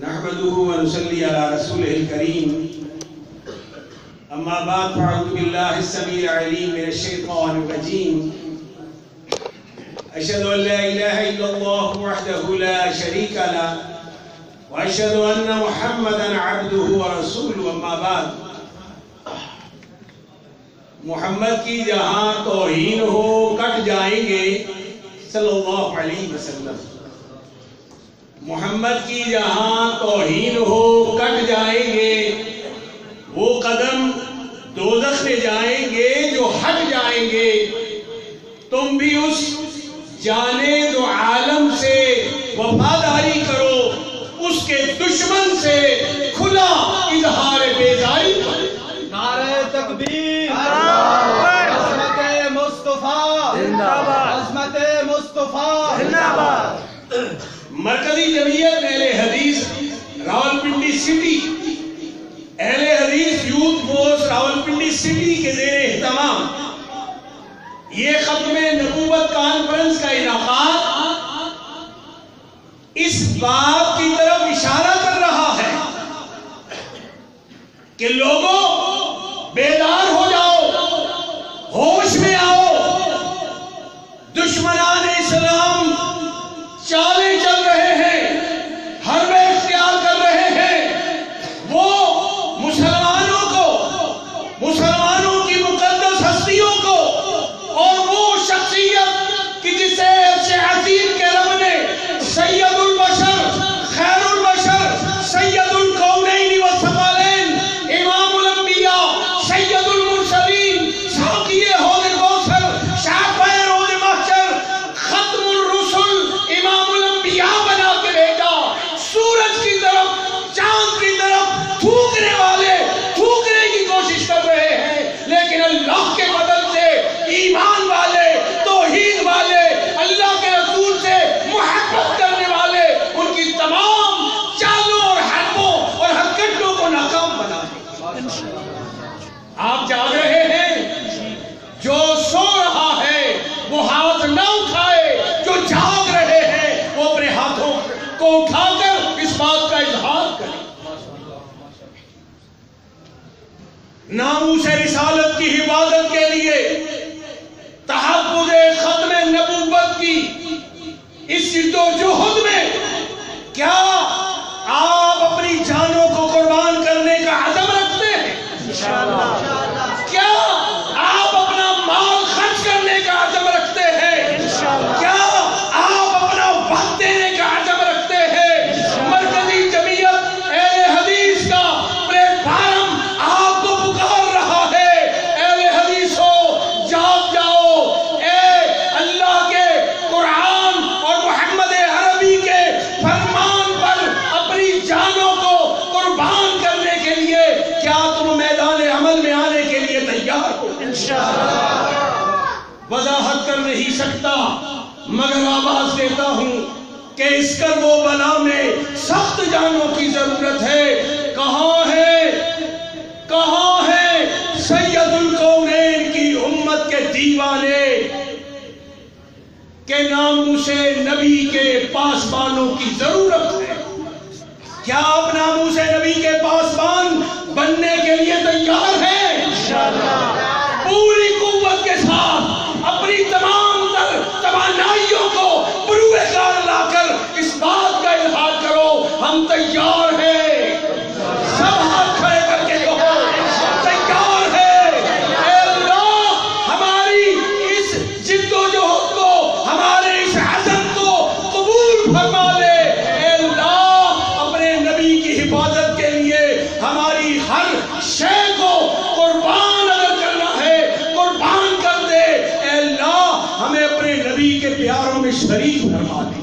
نحمده ونصلي على رسوله الكريم اما بعد فاعوذ بالله السميع العليم من الشيطان الرجيم اشهد ان لا اله الا الله وحده لا شريك له واشهد ان محمدا عبده ورسوله اما بعد محمد کی جہاں توہین ہو کٹ جائیں گے صلی اللہ علیہ وسلم محمد کی جہاں توہین ہو کٹ جائیں گے وہ قدم دوزخ میں جائیں گے جو ہٹ جائیں گے تم بھی اس جانے دو عالم سے وفاداری کرو اس کے دشمن سے کھلا اظہار بیزاری کرو نعرہ تکبیر عظمت مصطفیٰ زندہ باد عظمت مصطفیٰ زندہ باد مرکزی جمعیت اہل حدیث راولپنڈی سٹی اہل حدیث یوتھ فورس راولپنڈی سٹی کے زیر اہتمام یہ ختم نبوت کانفرنس کا انعقاد اس بات کی طرف اشارہ کر رہا ہے کہ لوگوں بیدار ہو جاؤ ہوش میں آؤ دشمنان اسلام چالیں چل رہے ہیں حربے اختیار کر رہے ہیں وہ مسلمانوں کی مقدس ہستیوں کو اور وہ شخصیت کہ جسے عظیم کے رب نے سید البشر خیر البشر سید الکونین والثقلین امام الانبیاء سید المرسلین ساقی حوض کوثر شافع روز محشر ختم الرسل امام الانبیاء بنا کے بھیجا سورج کی طرف چاند کی طرف تھوکنے والے تھوکنے کی کوشش کر رہے ہیں لیکن اللہ کے بدل سے ایمان والے توحید والے اللہ کے رسول سے محبت کرنے والے ان کی تمام چالوں اور حربوں اور ہتھکڑیوں کو ناکام بنا دیں آپ جاگ رہے ہیں جو سو رہا ہے وہ ہاتھ نہ اٹھائے جو جاگ رہے ہیں وہ اپنے ہاتھوں کو اٹھا کر اس بات کا اظہار کریں ناموس رسالت کی حفاظت کے لیے تحفظ ختم نبوت کی اس جدوجہد میں کیا آپ اپنی جانوں کو قربان کرنے کا عزم رکھتے ہیں کیا آپ اپنا مال خرچ کرنے کا عزم رکھتے ہیں کیا آپ اپنا وقت دینے کا عزم رکھتے ہیں مرکزی جمعیت اہل حدیث کا پلیٹ فارم آپ کو پکار رہا ہے اہل حدیثوں جاگ جاؤ اے اللہ کے قرآن اور محمد عربی کے فرمان پر اپنی جانوں کو قربان کرنے کے لیے کیا تم میدان عمل میں آنے کے لیے تیار ہو وضاحت کر نہیں سکتا مگر آواز دیتا ہوں کہ اس کرب و بلا میں سخت جانوں کی ضرورت ہے کہاں ہے سید الکونین کی امت کے دیوانے کہ ناموس نبی کے پاسبانوں کی ضرورت ہے کیا آپ ناموس نبی کے پاسبان بننے کے لیے تیار ہیں پوری قوت کے ساتھ اپنی تمام توانائیوں کو بروئے کار لا کر اس بات کا اظہار کرو ہم تیار ہیں سب ہاتھ کھڑے کر کے کہو تیار ہے اے اللہ ہماری اس جد و جہد کو ہمارے اس عزم کو قبول فرما لے اے اللہ اپنے نبی کی حفاظت کے لیے ہماری ہر شے کو قربان اگر کرنا ہے قربان کر دے اے اللہ ہمیں اپنے نبی کے پیاروں میں شریک فرما دے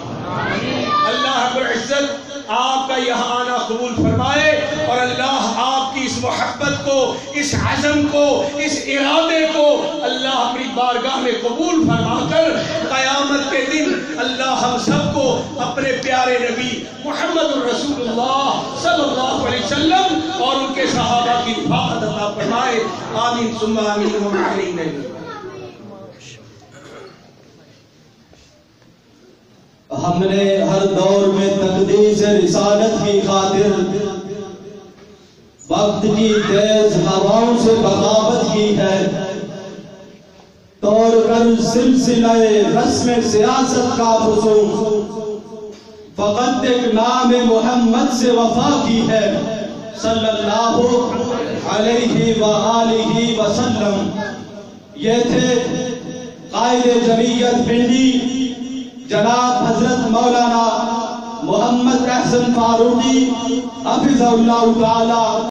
اللہ رب العزت آپ کا یہاں آنا قبول فرمائے اور اللہ آپ کی اس محبت کو اس عزم کو اس ارادے کو اللہ اپنی بارگاہ میں قبول فرما کر قیامت کے دن اللہ ہم سب کو اپنے پیارے نبی محمد الرسول اللہ صلی اللہ علیہ وسلم اور ان کے صحابہ کی رفاقت عطا فرمائے آمین ثم آمین وآمین ہم نے ہر دور میں تقدیس رسالت کی خاطر وقت کی تیز ہواؤں سے بغاوت کی ہے، توڑ کر سلسلہ رسم سیاست کا رسوم، فقط ایک نام محمد سے وفا کی ہے صلی اللہ علیہ وآلہ وسلم۔ یہ تھے قائد جمعیت پنڈی جناب حضرت مولانا محمد احسن فاروقی حفظہ اللہ تعالی۔